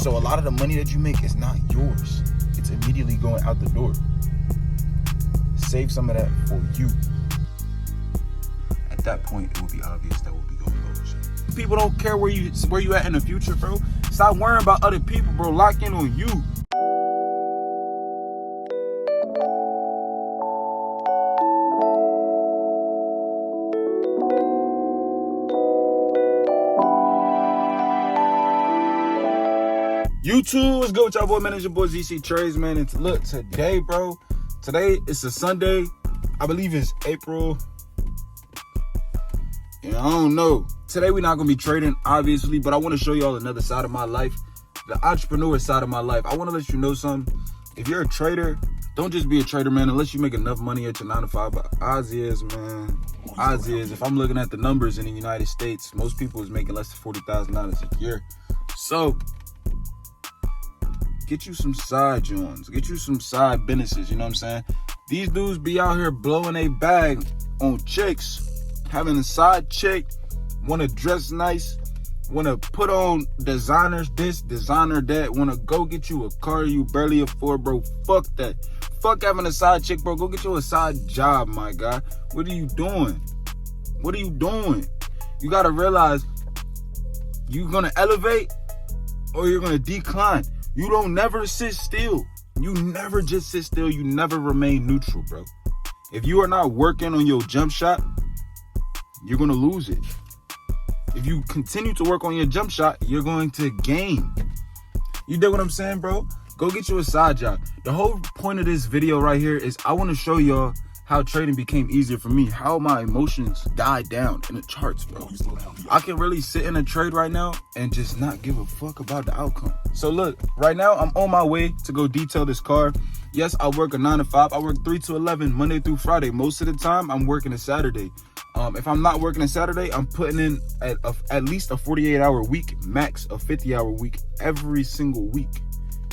So a lot of the money that you make is not yours. It's immediately going out the door. Save some of that for you. At that point, it will be obvious that we'll be going lower. People don't care where you at in the future, bro. Stop worrying about other people, bro. Lock in on you. YouTube, what's good with y'all, boy? Man, it's your boy ZC Trades, man. And look, today, bro, it's a Sunday. I believe it's April. Yeah, I don't know. Today, we're not going to be trading, obviously, but I want to show y'all another side of my life, the entrepreneur side of my life. I want to let you know something. If you're a trader, don't just be a trader, man, unless you make enough money at your 9 to 5. But odds is, if I'm looking at the numbers in the United States, most people is making less than $40,000 a year. So, get you some side joints. Get you some side businesses, you know what I'm saying? These dudes be out here blowing a bag on chicks, having a side chick, want to dress nice, want to put on designers this, designer that, want to go get you a car you barely afford, bro. Fuck that. Fuck having a side chick, bro. Go get you a side job, my guy. What are you doing? What are you doing? You got to realize you're going to elevate or you're going to decline. You don't never sit still. You never just sit still. You never remain neutral, bro. If you are not working on your jump shot, you're going to lose it. If you continue to work on your jump shot, you're going to gain. You dig what I'm saying, bro? Go get you a side job. The whole point of this video right here is I want to show y'all how trading became easier for me, how my emotions died down in the charts, bro. I can really sit in a trade right now and just not give a fuck about the outcome. So look, right now I'm on my way to go detail this car. Yes, I work a 9 to 5. I work 3 to 11, Monday through Friday. Most of the time, I'm working a Saturday. If I'm not working a Saturday, I'm putting in at least a 48-hour week, max a 50-hour week every single week.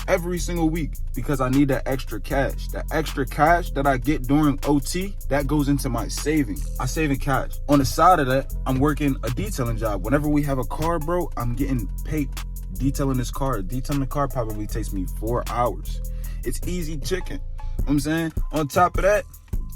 Every single week, because I need that extra cash. That extra cash that I get during OT, that goes into my saving. I save in cash. On the side of that, I'm working a detailing job. Whenever we have a car, bro, I'm getting paid detailing this car. Detailing the car probably takes me 4 hours. It's easy chicken. You know what I'm saying? On top of that,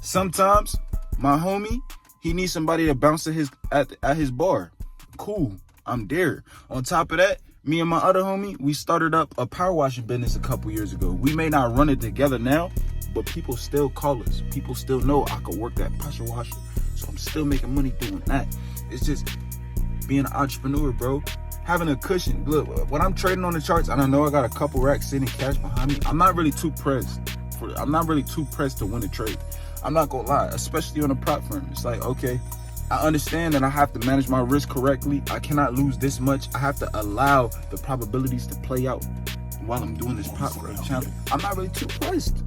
sometimes my homie, he needs somebody to bounce at his bar. Cool, I'm there. On top of that, me and my other homie, we started up a power washing business a couple years ago. We may not run it together now, but people still call us. People still know I could work that pressure washer. So I'm still making money doing that. It's just being an entrepreneur, bro. Having a cushion. Look, when I'm trading on the charts, and I know I got a couple racks sitting cash behind me, I'm not really too pressed to win a trade. I'm not gonna lie, especially on a prop firm. It's like, okay, I understand that I have to manage my risk correctly. I cannot lose this much. I have to allow the probabilities to play out while I'm doing this prop firm channel. I'm not really too pressed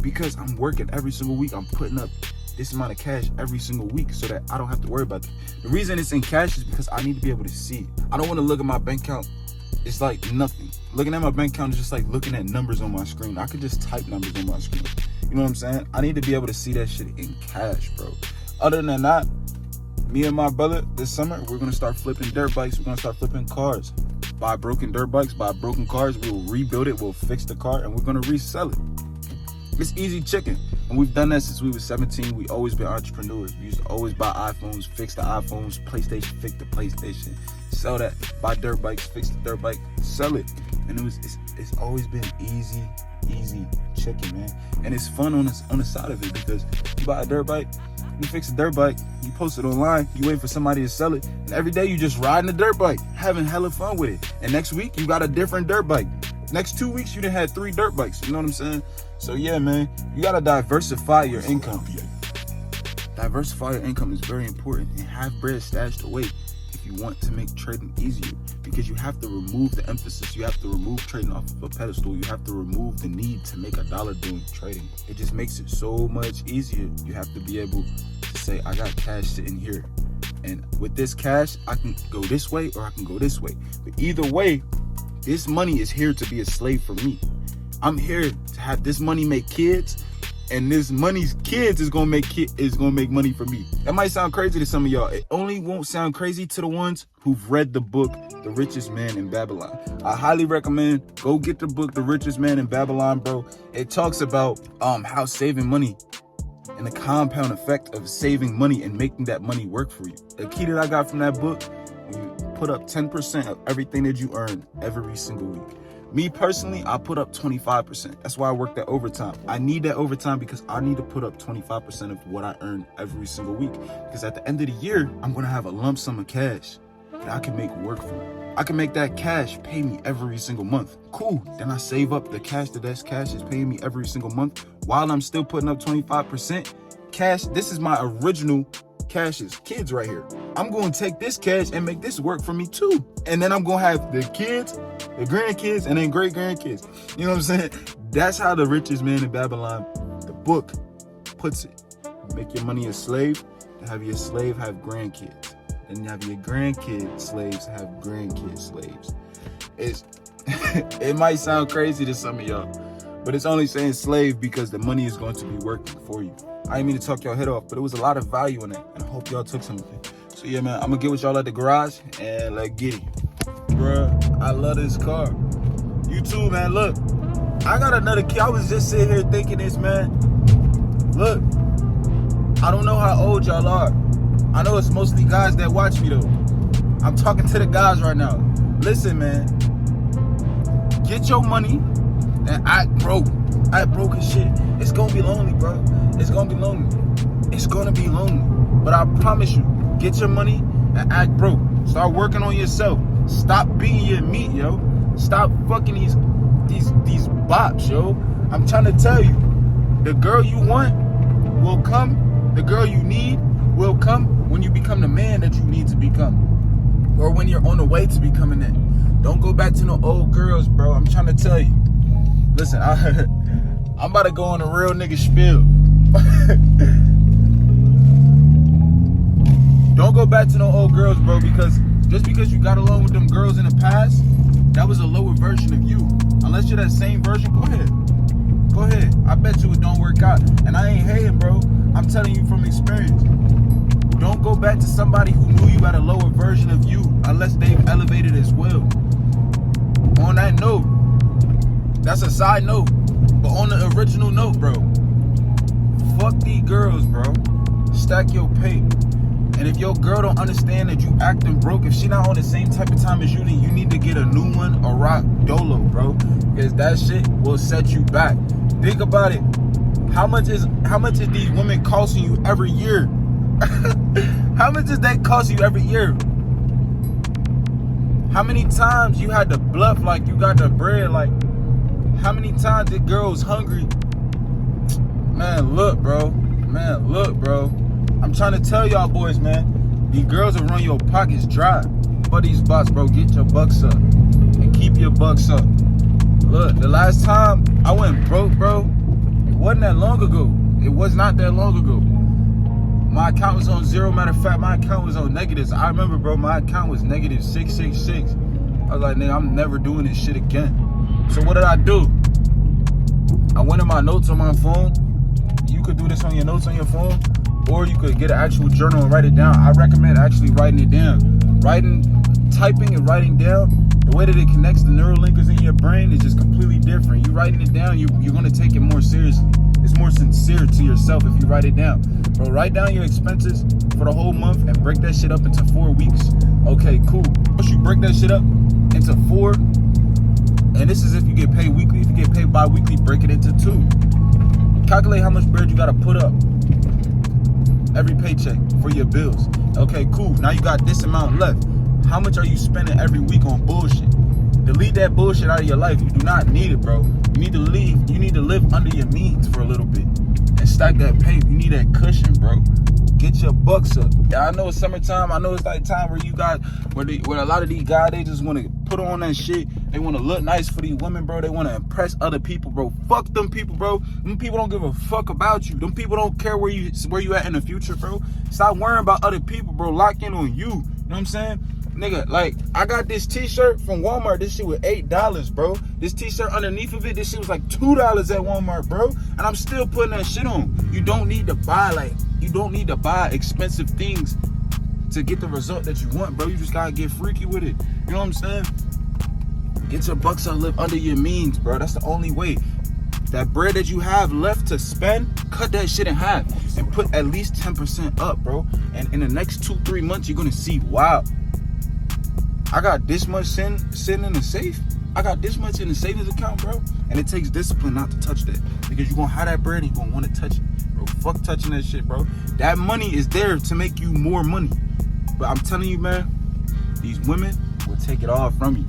because I'm working every single week. I'm putting up this amount of cash every single week so that I don't have to worry about it. The reason it's in cash is because I need to be able to see it. I don't want to look at my bank account. It's like nothing. Looking at my bank account is just like looking at numbers on my screen. I could just type numbers on my screen. You know what I'm saying? I need to be able to see that shit in cash, bro. Other than that, me and my brother this summer, we're going to start flipping dirt bikes. We're going to start flipping cars. Buy broken dirt bikes, buy broken cars. We will rebuild it. We'll fix the car and we're going to resell it. It's easy chicken. And we've done that since we were 17. We always been entrepreneurs. We used to always buy iPhones, fix the iPhones, PlayStation, fix the PlayStation, sell that, buy dirt bikes, fix the dirt bike, sell it. And it's always been easy chicken, man. And it's fun on the side of it because you buy a dirt bike, you fix a dirt bike, you post it online, you wait for somebody to sell it, and every day you just riding the dirt bike, having hella fun with it. And next week you got a different dirt bike. Next 2 weeks you done had 3 dirt bikes. You know what I'm saying? So yeah, man, you gotta diversify your income. Diversify your income is very important, and have bread stashed away if you want to make trading easier, because you have to remove the emphasis. You have to remove trading off of a pedestal. You have to remove the need to make $1 doing trading. It just makes it so much easier. You have to be able to say, I got cash sitting here, and with this cash, I can go this way or I can go this way. But either way, this money is here to be a slave for me. I'm here to have this money make kids, and this money's kids is gonna make money for me. That might sound crazy to some of y'all. It only won't sound crazy to the ones who've read the book The Richest Man in Babylon. I highly recommend go get the book The Richest Man in Babylon, bro. It talks about how saving money and the compound effect of saving money and making that money work for you. The key that I got from that book: you put up 10% of everything that you earn every single week. Me personally, I put up 25%. That's why I work that overtime. I need that overtime because I need to put up 25% of what I earn every single week. Because at the end of the year, I'm gonna have a lump sum of cash that I can make work for me. I can make that cash pay me every single month. Cool. Then I save up the cash that cash is paying me every single month while I'm still putting up 25% cash. This is my original cash's kids right here. I'm going to take this cash and make this work for me too. And then I'm going to have the kids, the grandkids, and then great grandkids. You know what I'm saying? That's how The Richest Man in Babylon, the book, puts it. Make your money a slave, to have your slave have grandkids. Then you have your grandkids slaves have grandkids slaves. It might sound crazy to some of y'all, but it's only saying slave because the money is going to be working for you. I didn't mean to talk y'all head off, but it was a lot of value in it, and I hope y'all took something. So yeah, man, I'm gonna get with y'all at the garage, and let's get it. Bruh, I love this car. You too, man. Look, I got another key. I was just sitting here thinking this, man. Look, I don't know how old y'all are. I know it's mostly guys that watch me, though. I'm talking to the guys right now. Listen, man. Get your money and act broke. Act broke as shit. It's gonna be lonely, bro. It's gonna be lonely. It's gonna be lonely. But I promise you, get your money and act broke. Start working on yourself. Stop being your meat, yo. Stop fucking these bops, yo. I'm trying to tell you, the girl you want will come. The girl you need will come when you become the man that you need to become, or when you're on the way to becoming that. Don't go back to no old girls, bro. I'm trying to tell you. Listen, I'm about to go on a real nigga spiel. Don't go back to no old girls, bro, because just because you got along with them girls in the past, that was a lower version of you. Unless you're that same version, go ahead. Go ahead. I bet you it don't work out. And I ain't hating, bro. I'm telling you from experience. Don't go back to somebody who knew you at a lower version of you unless they've elevated as well. On that note, that's a side note. But on the original note, bro, fuck these girls, bro. Stack your pay. And if your girl don't understand that you acting broke, if she not on the same type of time as you, then you need to get a new one or rock dolo, bro. Because that shit will set you back. Think about it. How much is these women costing you every year? How much does that cost you every year? How many times you had to bluff like you got the bread? Like, how many times the girl's hungry? Man, look, bro. Man, look, bro. I'm trying to tell y'all boys, man. These girls will run your pockets dry. But these bots, bro, get your bucks up. And keep your bucks up. Look, the last time I went broke, bro, it wasn't that long ago. It was not that long ago. My account was on zero. Matter of fact, my account was on negatives. I remember, bro, my account was negative 666. I was like, nigga, I'm never doing this shit again. So what did I do? I went in my notes on my phone. You could do this on your notes on your phone, or you could get an actual journal and write it down. I recommend actually writing it down. Typing and writing down, the way that it connects the neural linkers in your brain is just completely different. You writing it down, you're gonna take it more seriously. It's more sincere to yourself if you write it down. Bro, write down your expenses for the whole month and break that shit up into 4 weeks. Okay, cool. Once you break that shit up into 4, and this is if you get paid weekly. If you get paid bi-weekly, break it into 2. Calculate how much bread you gotta put up every paycheck for your bills. Okay, cool. Now you got this amount left. How much are you spending every week on bullshit? Delete that bullshit out of your life. You do not need it, bro. You need to leave. You need to live under your means for a little bit and stack that pay. You need that cushion, bro. Get your bucks up. Yeah, I know it's summertime. I know it's like time where you got where a lot of these guys, they just want to put on that shit. They want to look nice for these women, bro. They want to impress other people, bro. Fuck them people, bro. Them people don't give a fuck about you. Them people don't care where you at in the future, bro. Stop worrying about other people, bro. Lock in on you. You know what I'm saying? Nigga, like, I got this t-shirt from Walmart. This shit was $8, bro. This t-shirt underneath of it, this shit was like $2 at Walmart, bro. And I'm still putting that shit on. You don't need to buy expensive things to get the result that you want, bro. You just gotta get freaky with it. You know what I'm saying? Get your bucks up, live under your means, bro. That's the only way. That bread that you have left to spend, cut that shit in half and put at least 10% up, bro. And in the next 2-3 months, you're gonna see, wow, I got this much sitting in the safe. I got this much in the savings account, bro. And it takes discipline not to touch that, because you're gonna have that bread and you're gonna want to touch it, bro. Fuck touching that shit, bro. That money is there to make you more money. But I'm telling you, man, these women will take it all from you.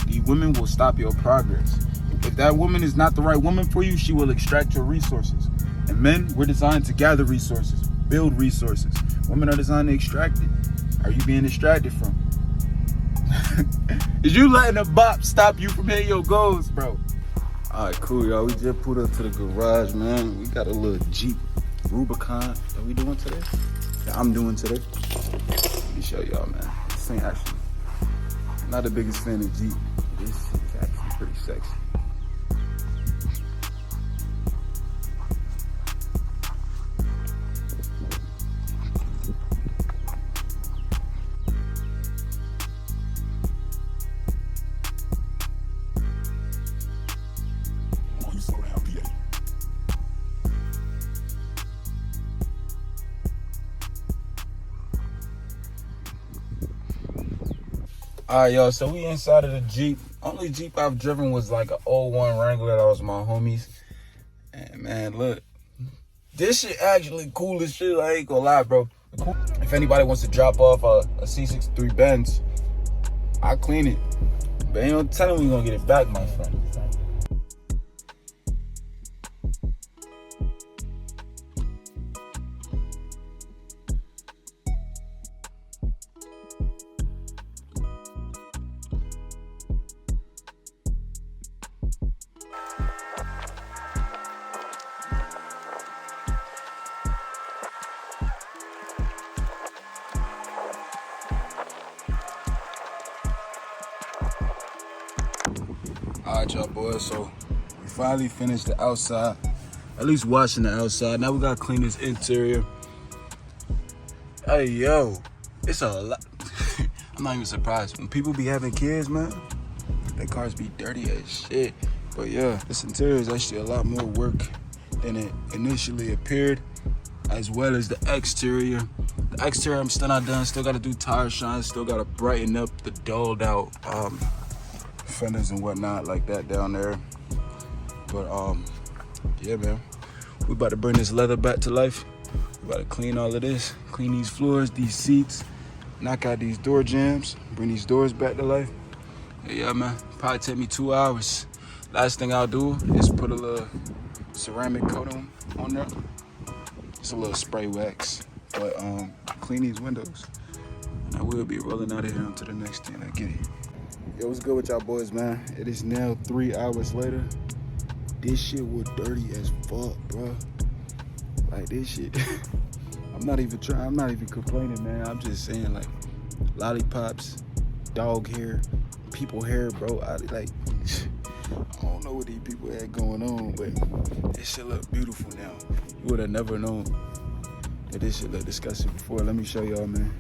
These women will stop your progress. If that woman is not the right woman for you, she will extract your resources. And men, we're designed to gather resources, build resources. Women are designed to extract it. Are you being distracted from it? Is you letting a bop stop you from hitting your goals, bro? All right, cool, y'all. We just pulled up to the garage, man. We got a little Jeep Rubicon that we doing today. That I'm doing today. Let me show y'all, man. This ain't actually, I'm not the biggest fan of Jeep. This is actually pretty sexy. All right, y'all, so we inside of the Jeep. Only Jeep I've driven was like an 01 Wrangler. That was my homies. And man, look, this shit actually cool as shit. I ain't gonna lie, bro. If anybody wants to drop off a C63 Benz, I'll clean it. But ain't no telling we gonna get it back, my friend. All right, y'all boys, so we finally finished the outside, at least washing the outside. Now we gotta clean this interior. Hey, yo, it's a lot. I'm not even surprised. When people be having kids, man, their cars be dirty as shit. But yeah, this interior is actually a lot more work than it initially appeared, as well as the exterior. The exterior I'm still not done, still gotta do tire shines, still gotta brighten up the dulled out fenders and whatnot like that down there. But yeah, man, we about to bring this leather back to life. We about to clean all of this, clean these floors, these seats, knock out these door jambs, bring these doors back to life. Yeah, man, probably take me 2 hours. Last thing I'll do is put a little ceramic coat on there. Just a little spray wax, but clean these windows. And I will be rolling out of here onto the next thing I get it. Yo, what's good with y'all boys, man? It is now 3 hours later. This shit was dirty as fuck, bro. Like, this shit, I'm not even complaining, man. I'm just saying, like, lollipops, dog hair, people hair, bro. I don't know what these people had going on, but this shit look beautiful now. You would have never known that this shit look disgusting before. Let me show y'all, man.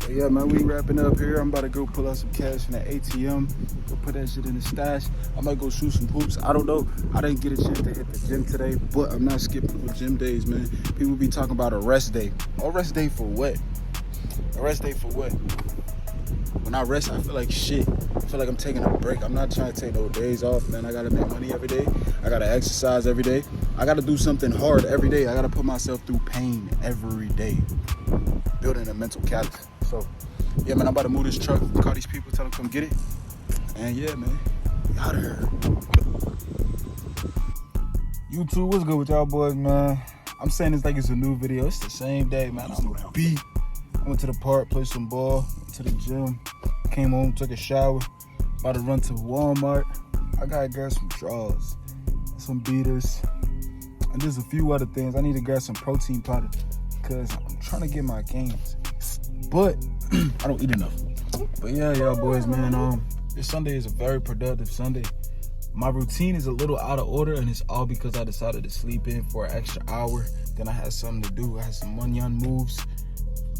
So yeah, man, we wrapping up here. I'm about to go pull out some cash in the ATM, go put that shit in the stash. I might go shoot some hoops. I don't know. I didn't get a chance to hit the gym today, but I'm not skipping no gym days, man. People be talking about a rest day. A rest day for what? A rest day for what? When I rest, I feel like shit. I feel like I'm taking a break. I'm not trying to take no days off, man. I gotta make money every day. I gotta exercise every day. I gotta do something hard every day. I gotta put myself through pain every day. Building a mental callus. So, yeah, man, I'm about to move this truck. Call these people, tell them come get it. And yeah, man, we out of here. YouTube, what's good with y'all boys, man? I'm saying this like it's a new video. It's the same day, man. I'm beat. I went to the park, played some ball, went to the gym, came home, took a shower, about to run to Walmart. I gotta grab some drawers, some beaters, and just a few other things. I need to grab some protein powder because I'm trying to get my gains, but I don't eat enough. But yeah, y'all boys, man, this Sunday is a very productive Sunday. My routine is a little out of order, and it's all because I decided to sleep in for an extra hour. Then I had something to do. I had some money on moves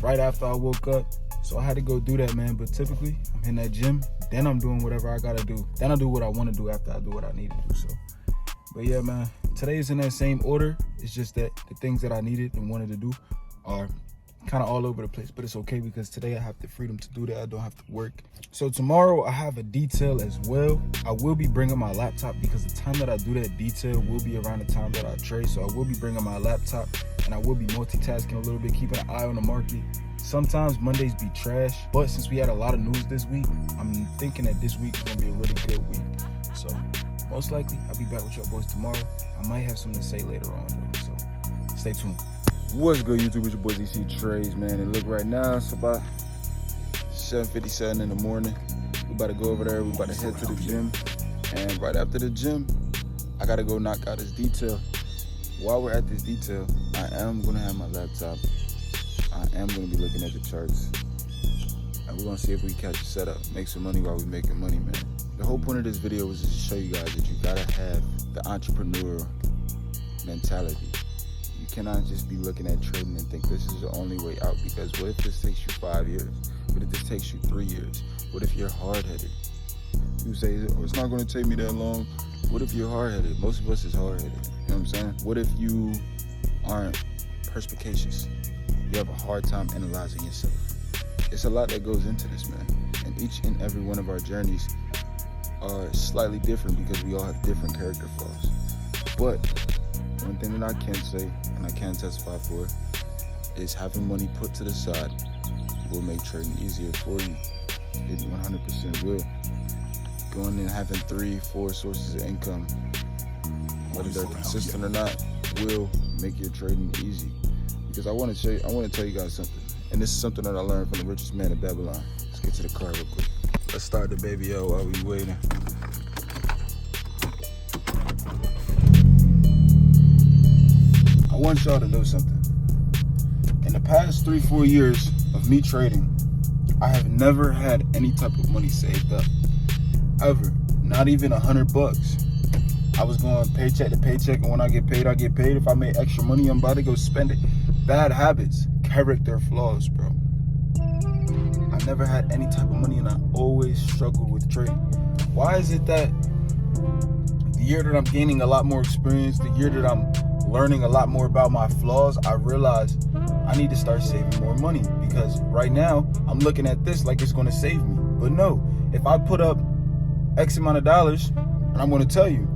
right after I woke up, so I had to go do that, man. But typically, I'm in that gym, then I'm doing whatever I gotta do. Then I do what I want to do after I do what I need to do. So, but yeah, man, today is in that same order. It's just that the things that I needed and wanted to do are kind of all over the place, but it's okay because today I have the freedom to do that. I don't have to work. So tomorrow I have a detail as well. I will be bringing my laptop because the time that I do that detail will be around the time that I trade. So I will be bringing my laptop and I will be multitasking a little bit, keeping an eye on the market. Sometimes Mondays be trash, but since we had a lot of news this week, I'm thinking that this week is gonna be a really good week. So most likely I'll be back with y'all boys tomorrow. I might have something to say later on though, so stay tuned. What's good, YouTube? It's your boy DC Trades, man. And look, right now it's about 7:57 in the morning. We about to go over there. We about to head to the gym, and right after the gym, I gotta go knock out this detail. While we're at this detail, I am gonna have my laptop. I am gonna be looking at the charts, and we're gonna see if we catch a setup, make some money while we're making money, man. The whole point of this video was to show you guys that you gotta have the entrepreneurial mentality. You cannot just be looking at trading and think this is the only way out, because what if this takes you 5 years? What if this takes you 3 years? What if you're hard-headed? You say, oh, it's not going to take me that long. What if you're hard-headed? Most of us is hard-headed. You know what I'm saying? What if you aren't perspicacious? You have a hard time analyzing yourself. It's a lot that goes into this, man. And each and every one of our journeys are slightly different because we all have different character flaws. But one thing that I can say, and I can testify for, is having money put to the side will make trading easier for you. It 100% will. Going and having 3-4 sources of income, whether they're consistent or not, will make your trading easy. Because I want to tell you guys something, and this is something that I learned from the richest man in Babylon. Let's get to the car real quick. Let's start the baby out while we waiting. I want y'all to know something. In the past 3-4 years of me trading, I have never had any type of money saved up. Ever. Not even $100. I was going paycheck to paycheck, and when I get paid, I get paid. If I make extra money, I'm about to go spend it. Bad habits, character flaws, bro. I never had any type of money, and I always struggled with trading. Why is it that the year that I'm gaining a lot more experience, the year that I'm learning a lot more about my flaws, I realized I need to start saving more money? Because right now I'm looking at this like it's going to save me, but no. If I put up X amount of dollars, and I'm going to tell you,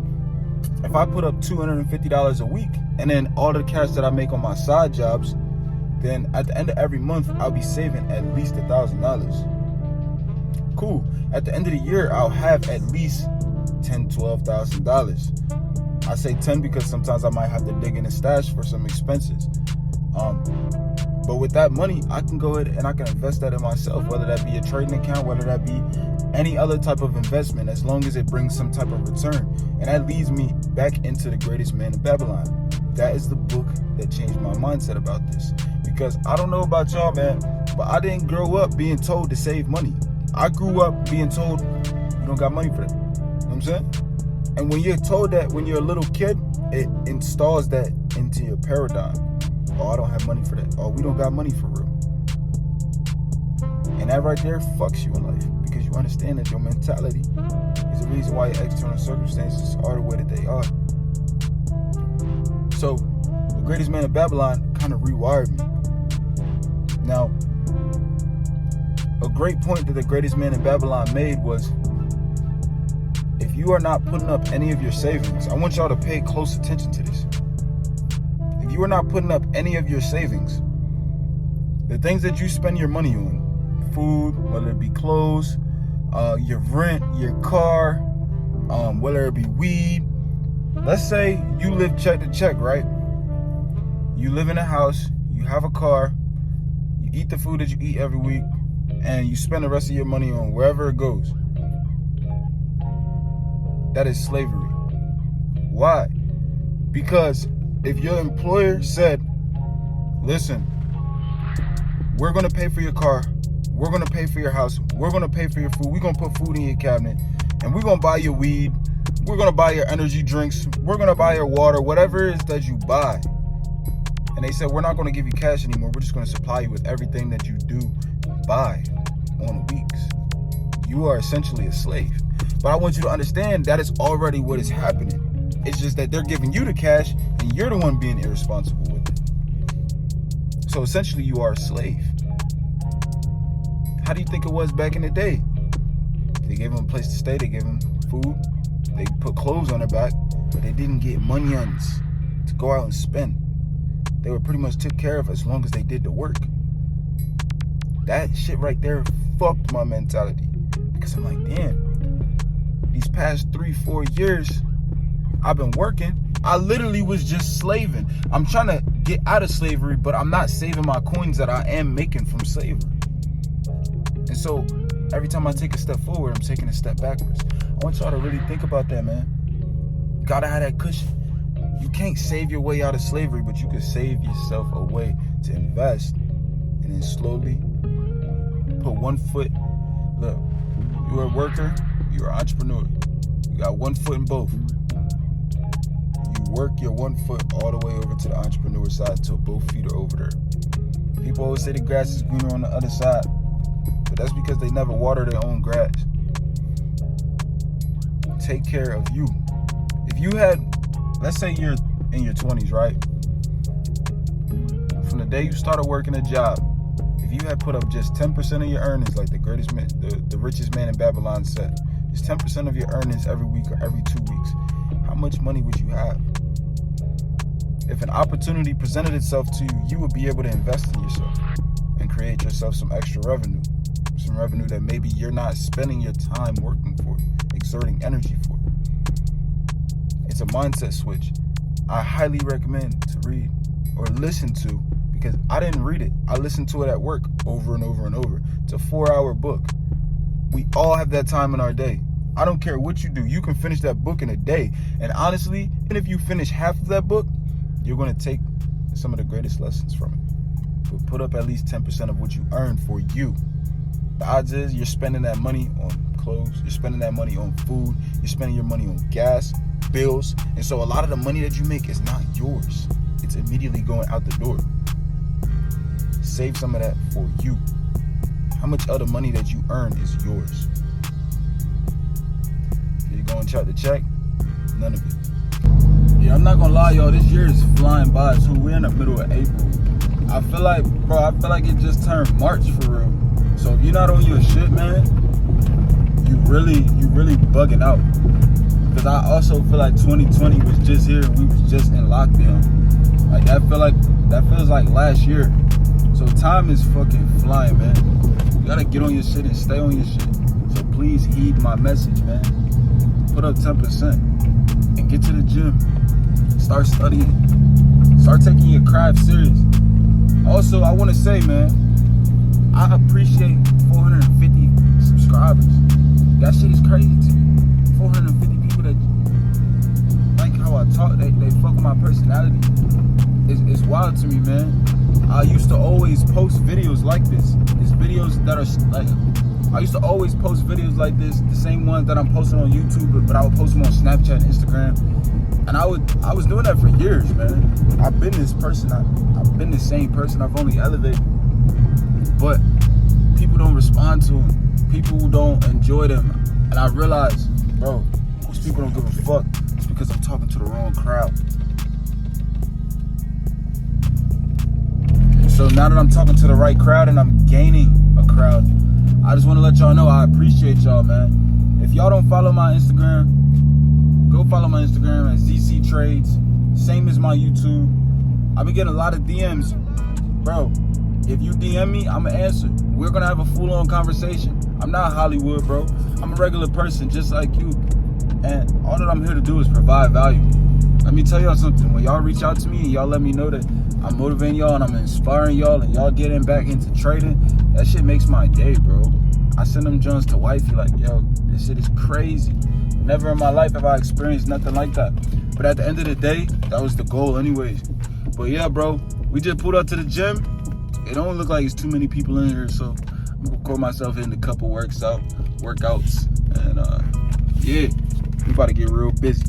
if I put up $250 a week and then all the cash that I make on my side jobs, then at the end of every month I'll be saving at least $1,000. Cool. At the end of the year I'll have at least $10,000-$12,000. I say 10 because sometimes I might have to dig in a stash for some expenses. But with that money, I can go ahead and I can invest that in myself, whether that be a trading account, whether that be any other type of investment, as long as it brings some type of return. And that leads me back into The Greatest Man in Babylon. That is the book that changed my mindset about this. Because I don't know about y'all, man, but I didn't grow up being told to save money. I grew up being told you don't got money for that. You know what I'm saying? And when you're told that when you're a little kid, it installs that into your paradigm. Oh, I don't have money for that. Oh, we don't got money for real. And that right there fucks you in life, because you understand that your mentality is the reason why your external circumstances are the way that they are. So, The Greatest Man in Babylon kind of rewired me. Now, a great point that the greatest man in Babylon made was, if you are not putting up any of your savings, I want y'all to pay close attention to this. If you are not putting up any of your savings, the things that you spend your money on, food, whether it be clothes, your rent, your car, whether it be weed. Let's say you live check to check, right? You live in a house, you have a car, you eat the food that you eat every week, and you spend the rest of your money on wherever it goes. That is slavery. Why? Because if your employer said, listen, we're going to pay for your car, we're going to pay for your house, we're going to pay for your food, we're going to put food in your cabinet, and we're going to buy your weed, we're going to buy your energy drinks, we're going to buy your water, whatever it is that you buy. And they said, we're not going to give you cash anymore, we're just going to supply you with everything that you do buy on weeks. You are essentially a slave. But I want you to understand that is already what is happening. It's just that they're giving you the cash and you're the one being irresponsible with it. So essentially you are a slave. How do you think it was back in the day? They gave them a place to stay, they gave them food, they put clothes on their back, but they didn't get monions to go out and spend. They were pretty much took care of as long as they did the work. That shit right there fucked my mentality. Because I'm like, damn, these past 3-4 years, I've been working. I literally was just slaving. I'm trying to get out of slavery, but I'm not saving my coins that I am making from slavery. And so every time I take a step forward, I'm taking a step backwards. I want y'all to really think about that, man. You gotta have that cushion. You can't save your way out of slavery, but you can save yourself a way to invest and then slowly put one foot. Look, you're a worker, you're an entrepreneur. You got one foot in both. You work your one foot all the way over to the entrepreneur side until both feet are over there. People always say the grass is greener on the other side, but that's because they never water their own grass. Take care of you. If you had, let's say you're in your 20s, right? From the day you started working a job, if you had put up just 10% of your earnings, like the greatest man, the richest man in Babylon said, just 10% of your earnings every week or every 2 weeks, how much money would you have? If an opportunity presented itself to you, you would be able to invest in yourself and create yourself some extra revenue. Some revenue that maybe you're not spending your time working for, exerting energy for. It's a mindset switch. I highly recommend to read or listen to, because I didn't read it. I listened to it at work over and over and over. It's a 4-hour book. We all have that time in our day. I don't care what you do. You can finish that book in a day. And honestly, even if you finish half of that book, you're going to take some of the greatest lessons from it. But put up at least 10% of what you earn for you. The odds is you're spending that money on clothes. You're spending that money on food. You're spending your money on gas, bills. And so a lot of the money that you make is not yours. It's immediately going out the door. Save some of that for you. How much of the money that you earn is yours? If you're going check to check, none of it. Yeah, I'm not gonna lie, y'all. This year is flying by too. We're in the middle of April. I feel like it just turned March for real. So if you're not on your shit, man, you really bugging out. Because I also feel like 2020 was just here and we was just in lockdown. Like that feels like last year. So time is fucking flying, man. You gotta get on your shit and stay on your shit. So please heed my message, man. Put up 10% and get to the gym. Start studying. Start taking your craft serious. Also, I want to say, man, I appreciate 450 subscribers. That shit is crazy to me. 450 people that like how I talk, they fuck with my personality. It's wild to me, man. I used to always post videos like this. These videos that are like, I used to always post videos like this, the same ones that I'm posting on YouTube, but I would post them on Snapchat and Instagram. And I was doing that for years, man. I've been this person. I've been the same person. I've only elevated. But people don't respond to them. People don't enjoy them. And I realized, bro, most people don't give a fuck. It's because I'm talking to the wrong crowd. So now that I'm talking to the right crowd and I'm gaining a crowd, I just want to let y'all know I appreciate y'all, man. If y'all don't follow my Instagram, go follow my Instagram at ZC Trades. Same as my YouTube. I've been getting a lot of DMs. Bro, if you DM me, I'ma answer. We're gonna have a full-on conversation. I'm not Hollywood, bro. I'm a regular person just like you. And all that I'm here to do is provide value. Let me tell y'all something. When y'all reach out to me and y'all let me know that I'm motivating y'all and I'm inspiring y'all and y'all getting back into trading, that shit makes my day, bro. I send them joints to wifey like, yo, this shit is crazy. Never in my life have I experienced nothing like that. But at the end of the day, that was the goal anyways. But yeah, bro, we just pulled up to the gym. It don't look like it's too many people in here, so I'm gonna record myself in a couple workouts. And yeah, we about to get real busy.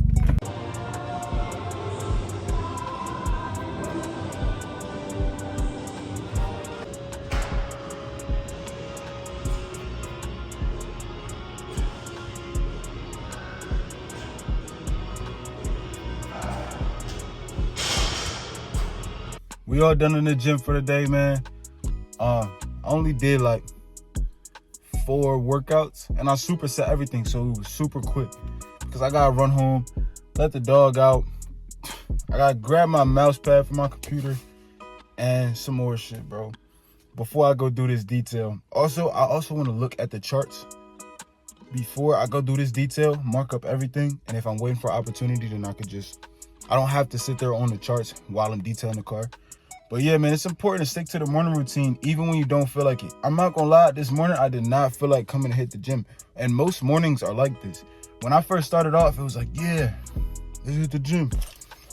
We all done in the gym for the day, man. I only did like 4 workouts and I superset everything, so it was super quick because I gotta run home, let the dog out. I gotta grab my mouse pad for my computer and some more shit, bro, before I go do this detail. Also, I also want to look at the charts before I go do this detail, mark up everything, and if I'm waiting for opportunity, then I don't have to sit there on the charts while I'm detailing the car. But yeah, man, it's important to stick to the morning routine even when you don't feel like it. I'm not gonna lie, this morning I did not feel like coming to hit the gym. And most mornings are like this. When I first started off, it was like, yeah, let's hit the gym.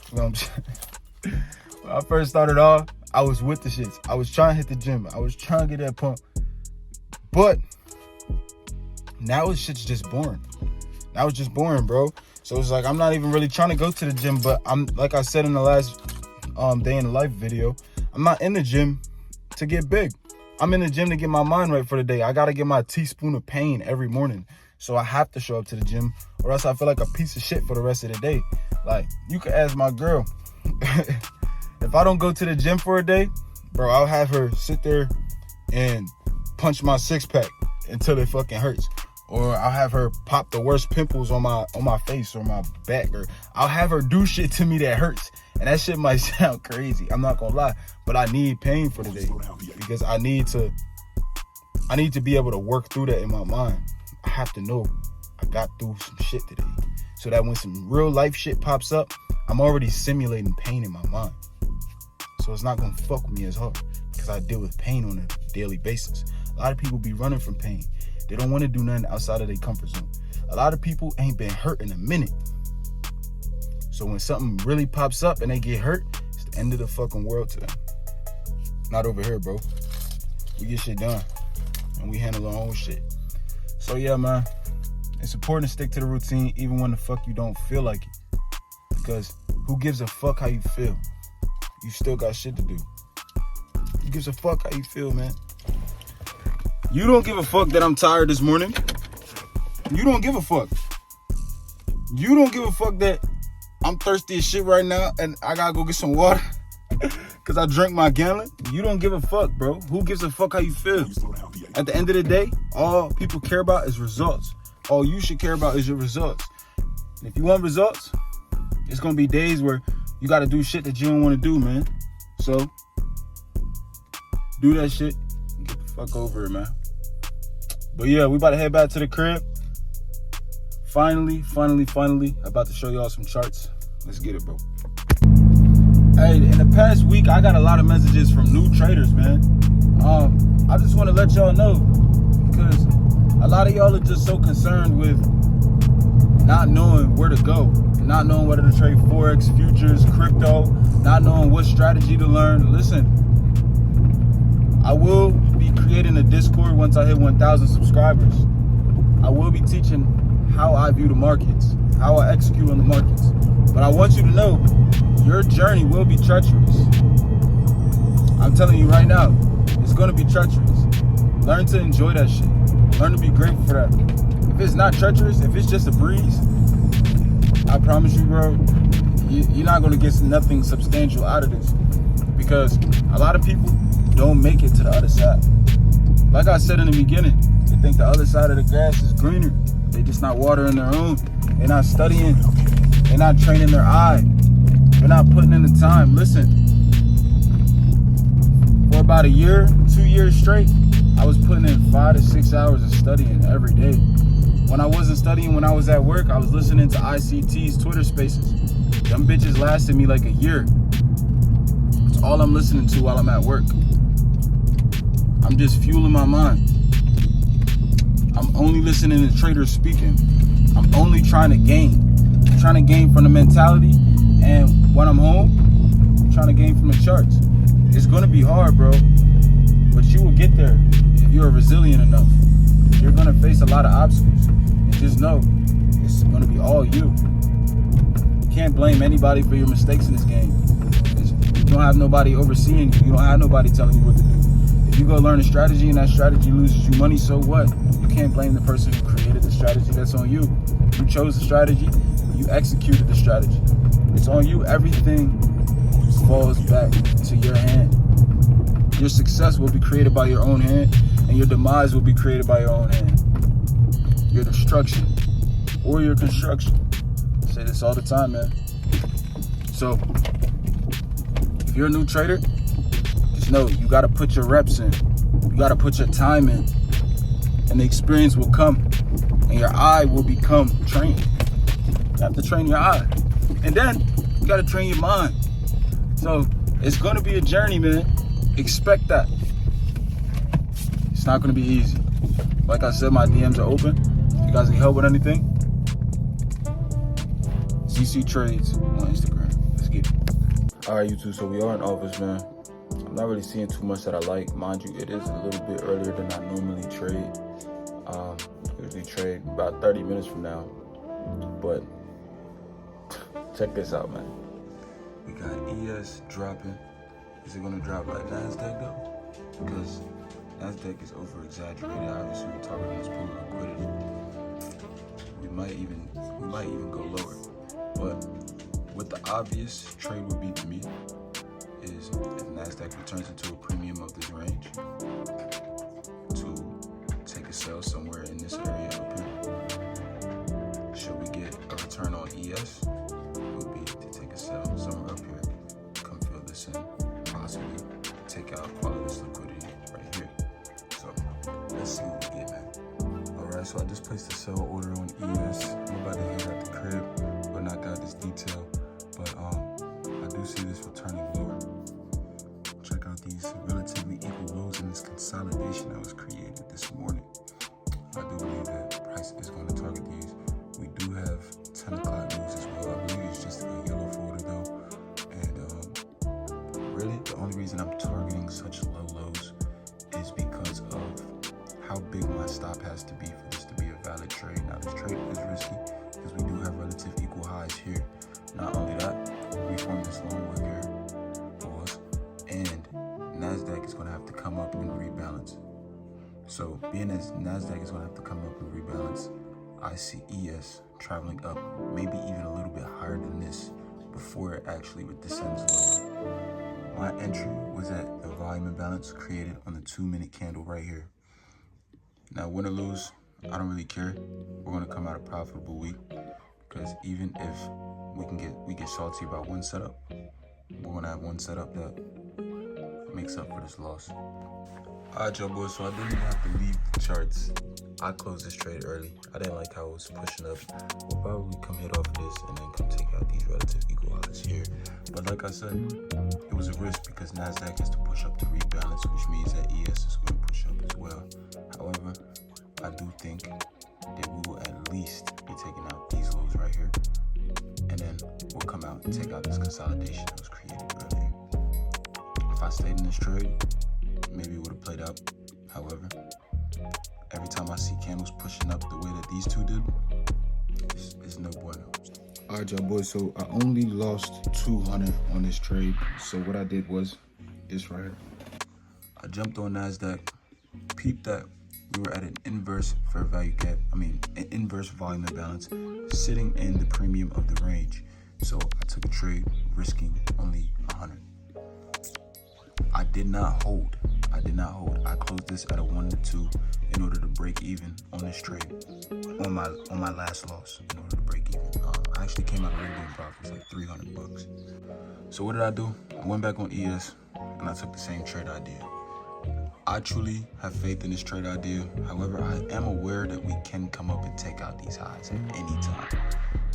You know what I'm saying? When I first started off, I was with the shits. I was trying to hit the gym. I was trying to get that pump. But now this shit's just boring. Now it's just boring, bro. So it's like I'm not even really trying to go to the gym, but I'm, like I said in the last day in the life video, I'm not in the gym to get big. I'm in the gym to get my mind right for the day. I gotta get my teaspoon of pain every morning. So I have to show up to the gym or else I feel like a piece of shit for the rest of the day. Like, you could ask my girl. If I don't go to the gym for a day, bro, I'll have her sit there and punch my 6-pack until it fucking hurts. Or I'll have her pop the worst pimples on my face or my back. Or I'll have her do shit to me that hurts. And that shit might sound crazy, I'm not gonna lie, but I need pain for the day because I need to be able to work through that in my mind. I have to know I got through some shit today so that when some real life shit pops up, I'm already simulating pain in my mind. So it's not gonna fuck with me as hard because I deal with pain on a daily basis. A lot of people be running from pain. They don't want to do nothing outside of their comfort zone. A lot of people ain't been hurt in a minute. So when something really pops up and they get hurt, it's the end of the fucking world to them. Not over here, bro. We get shit done and we handle our own shit. So yeah, man, it's important to stick to the routine even when the fuck you don't feel like it. Because who gives a fuck how you feel? You still got shit to do. Who gives a fuck how you feel, man? You don't give a fuck that I'm tired this morning. You don't give a fuck. You don't give a fuck that I'm thirsty as shit right now and I gotta go get some water because I drank my gallon. You don't give a fuck, bro. Who gives a fuck how you feel? At the end of the day, all people care about is results. All you should care about is your results. And if you want results, it's gonna be days where you gotta do shit that you don't wanna do, man. So, do that shit and get the fuck over it, man. But yeah, we about to head back to the crib. Finally, about to show y'all some charts. Let's get it, bro. Hey, in the past week, I got a lot of messages from new traders, man. I just want to let y'all know because a lot of y'all are just so concerned with not knowing where to go, not knowing whether to trade Forex, futures, crypto, not knowing what strategy to learn. Listen, I will be creating a Discord once I hit 1,000 subscribers. I will be teaching how I view the markets, how I execute on the markets. But I want you to know, your journey will be treacherous. I'm telling you right now, it's gonna be treacherous. Learn to enjoy that shit. Learn to be grateful for that. If it's not treacherous, if it's just a breeze, I promise you, bro, you're not gonna get nothing substantial out of this. Because a lot of people don't make it to the other side. Like I said in the beginning, the think the other side of the grass is greener. They just not watering their own. They're not studying. They're not training their eye. They're not putting in the time. Listen, for about a year, 2 years straight, I was putting in 5 to 6 hours of studying every day. When I wasn't studying, when I was at work, I was listening to ICT's Twitter Spaces. Them bitches lasted me like a year. That's all I'm listening to while I'm at work. I'm just fueling my mind. I'm only listening to traders speaking. I'm only trying to gain. I'm trying to gain from the mentality, and when I'm home, I'm trying to gain from the charts. It's gonna be hard, bro, but you will get there if you're resilient enough. You're gonna face a lot of obstacles, and just know it's gonna be all you. You can't blame anybody for your mistakes in this game. You don't have nobody overseeing you. You don't have nobody telling you what to do. If you go learn a strategy and that strategy loses you money, so what? You can't blame the person who created the strategy. That's on you. You chose the strategy. You executed the strategy. It's on you. Everything falls back to your hand. Your success will be created by your own hand, and your demise will be created by your own hand. Your destruction or your construction. I say this all the time, man. So, if you're a new trader, just know you got to put your reps in. You got to put your time in, and the experience will come, and your eye will become trained. You have to train your eye, and then you got to train your mind. So it's going to be a journey, man. Expect that. It's not going to be easy. Like I said, my DMs are open. If you guys need help with anything, CC Trades on Instagram. Let's get it. All right, YouTube. So we are in office, man. I'm not really seeing too much that I like. Mind you, it is a little bit earlier than I normally trade. Usually trade about 30 minutes from now. But check this out, man. We got ES dropping. Is it gonna drop like NASDAQ though? Because NASDAQ is over-exaggerated. Obviously, we're talking this pool liquidity. We might even go lower. But what the obvious trade would be to me is if NASDAQ returns into a premium of this range to take a sell somewhere in this area up here. Should we get a return on ES? Would be to take a sell somewhere up here, come fill this in, possibly take out all of this liquidity right here. So let's see what we get, man. Alright, so I just placed a sell order on ES. I'm about to hit at the crib, but knock out this detail. But I do see this returning lower. Check out these relatively equal lows in this consolidation that was created this morning. I do believe that price is going to target these. We do have 10 o'clock moves as well. I believe it's just a yellow folder though. And really the only reason I'm targeting such low lows is because of how big my stop has to be for this to be a valid trade. Now this trade is risky because we do have relative equal highs here. Not only that, we formed this long wick here for us, and NASDAQ is going to have to come up and rebalance. So being as NASDAQ is going to have to come up and rebalance, I see ES traveling up, maybe even a little bit higher than this before it actually descends lower. My entry was at the volume imbalance created on the 2-minute candle right here. Now, win or lose, I don't really care. We're going to come out a profitable week because even if we get salty about one setup, we're going to have one setup that makes up for this loss. All right, y'all boys, so I didn't even have to leave the charts. I closed this trade early. I didn't like how it was pushing up. We'll probably come hit off of this and then come take out these relative equal highs here. But like I said, it was a risk because NASDAQ has to push up to rebalance, which means that ES is going to push up as well. However, I do think that we will at least be taking out these lows right here. And then we'll come out and take out this consolidation that was created earlier. If I stayed in this trade, maybe it would have played out. However, every time I see candles pushing up the way that these two did, it's no bueno. All right, y'all boys, so I only lost 200 on this trade. So what I did was this right here. I jumped on NASDAQ, peeped that we were at an inverse fair value gap, an inverse volume imbalance, sitting in the premium of the range. So I took a trade risking only 100. I did not hold. I did not hold. I closed this at a 1 to 2 in order to break even on this trade, on my last loss, in order to break even. I actually came out really good profits, like $300. So what did I do? I went back on ES and I took the same trade idea. I truly have faith in this trade idea. However, I am aware that we can come up and take out these highs at any time.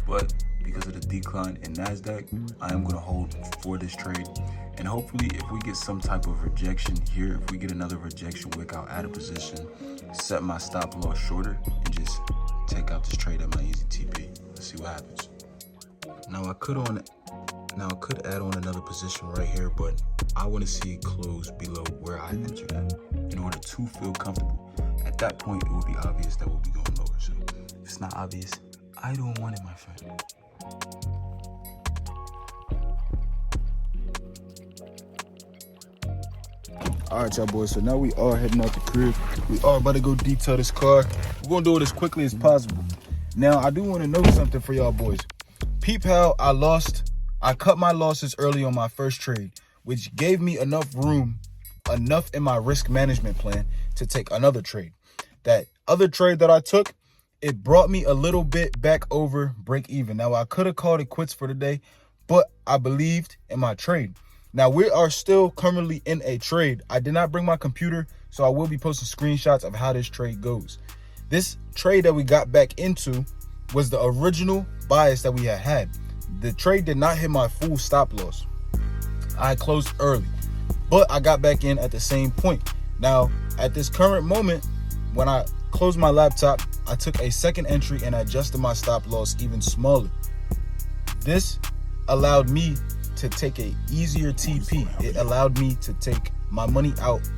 But because of the decline in NASDAQ, I am going to hold for this trade. And hopefully, if we get some type of rejection here, if we get another rejection wick, I'll add a position, set my stop loss shorter, and just take out this trade at my easy TP. Let's see what happens. Now I could add on another position right here, but I want to see it close below where I entered at in order to feel comfortable. At that point, it will be obvious that we'll be going lower. So if it's not obvious, I don't want it, my friend. All right, y'all boys, so now we are heading out the crib. We are about to go detail this car. We're gonna do it as quickly as possible. Now, I do want to know something for y'all boys. Peep how I cut my losses early on my first trade, which gave me enough room, enough in my risk management plan to take another trade. That other trade that I took, it brought me a little bit back over break even. Now, I could have called it quits for the day, but I believed in my trade. Now, we are still currently in a trade. I did not bring my computer, so I will be posting screenshots of how this trade goes. This trade that we got back into was the original bias that we had. The trade did not hit my full stop loss. I closed early, but I got back in at the same point. Now, at this current moment, when I closed my laptop, I took a second entry and adjusted my stop loss even smaller. This allowed me to take a easier TP. It allowed me to take my money out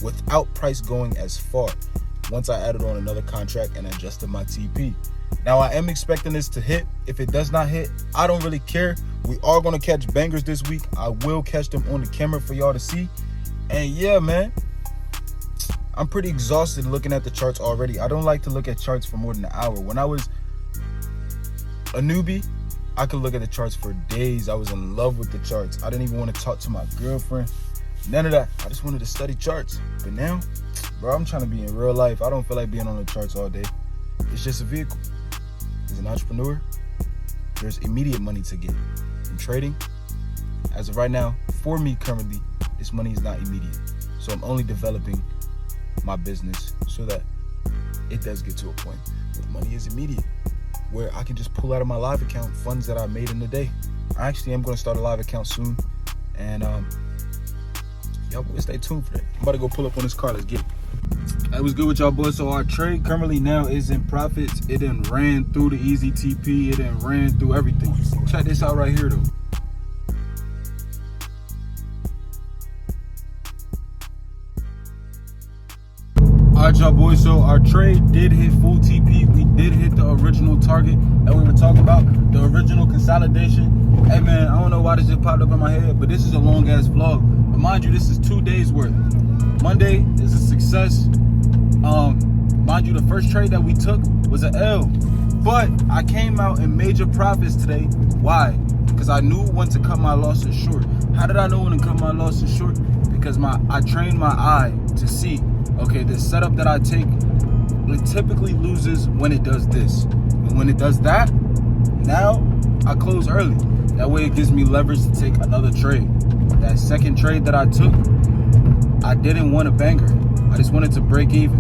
without price going as far once I added on another contract and adjusted my TP. Now, I am expecting this to hit. If it does not hit, I don't really care. We are going to catch bangers this week. I will catch them on the camera for y'all to see. And yeah, man, I'm pretty exhausted looking at the charts already. I don't like to look at charts for more than an hour. When I was a newbie, I could look at the charts for days. I was in love with the charts. I didn't even want to talk to my girlfriend. None of that. I just wanted to study charts. But now, bro, I'm trying to be in real life. I don't feel like being on the charts all day. It's just a vehicle. As an entrepreneur, there's immediate money to get. In trading, as of right now, for me currently, this money is not immediate. So I'm only developing my business so that it does get to a point where money is immediate, where I can just pull out of my live account funds that I made in the day. I actually am going to start a live account soon. And y'all boys stay tuned for that. I'm about to go pull up on this car. Let's get it. That was good with y'all boys. So our trade currently now is in profits. It done ran through the easy TP. It done ran through everything. Check this out right here though. All right, y'all boys, so our trade did hit full TP. We did hit the original target that we were talking about, the original consolidation. Hey man, I don't know why this just popped up in my head, but this is a long ass vlog. But mind you, this is 2 days worth. Monday is a success. Mind you, the first trade that we took was an L, but I came out in major profits today. Why? Because I knew when to cut my losses short. How did I know when to cut my losses short? Because I trained my eye to see, okay, the setup that I take, it typically loses when it does this. And when it does that, now I close early. That way it gives me leverage to take another trade. That second trade that I took, I didn't want a banger. I just wanted to break even.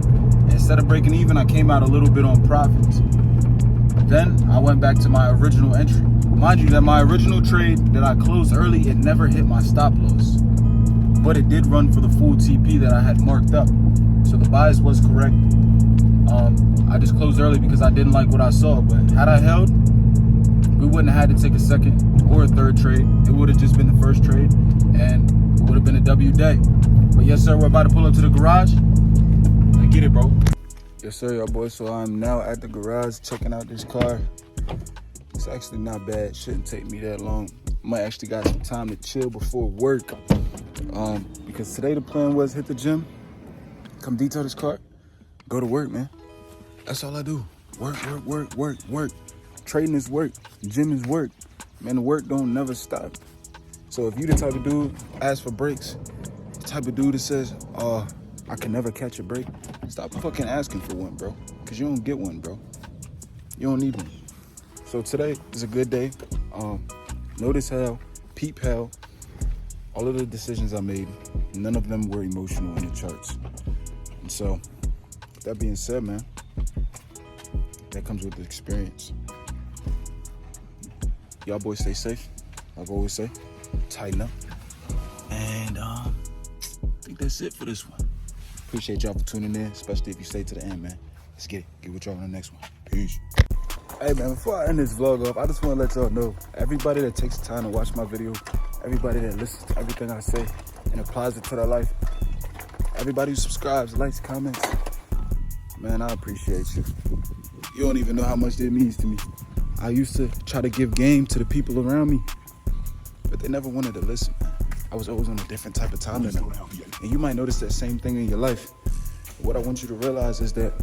Instead of breaking even, I came out a little bit on profits. Then I went back to my original entry. Mind you that my original trade that I closed early, it never hit my stop loss. But it did run for the full TP that I had marked up. So the bias was correct. I just closed early because I didn't like what I saw. But had I held, we wouldn't have had to take a second or a third trade. It would have just been the first trade and it would have been a W day. But yes, sir, we're about to pull up to the garage. Let's get it, bro. Yes, sir, y'all boys. So I'm now at the garage checking out this car. It's actually not bad. Shouldn't take me that long. Might actually got some time to chill before work. Because today the plan was hit the gym, come detail this car, go to work, man. That's all I do. Work. Trading is work. Gym is work. Man, the work don't never stop. So if you the type of dude ask for breaks, type of dude that says, I can never catch a break, stop fucking asking for one, bro. Because you don't get one, bro. You don't need one. So today is a good day. Notice how, peep how, all of the decisions I made, none of them were emotional in the charts. And so, with that being said, man, that comes with the experience. Y'all boys stay safe. Like I always say, tighten up. And I think that's it for this one. Appreciate y'all for tuning in, especially if you stay to the end, man. Let's get it. Get with y'all on the next one. Peace. Hey, man, before I end this vlog off, I just want to let y'all know, everybody that takes time to watch my video, everybody that listens to everything I say and applies it to their life, everybody who subscribes, likes, comments, man, I appreciate you. You don't even know how much that means to me. I used to try to give game to the people around me, but they never wanted to listen, man. I was always on a different type of time than them. And you might notice that same thing in your life. What I want you to realize is that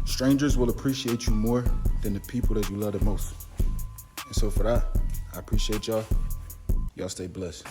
strangers will appreciate you more than the people that you love the most. And so for that, I appreciate y'all. Y'all stay blessed.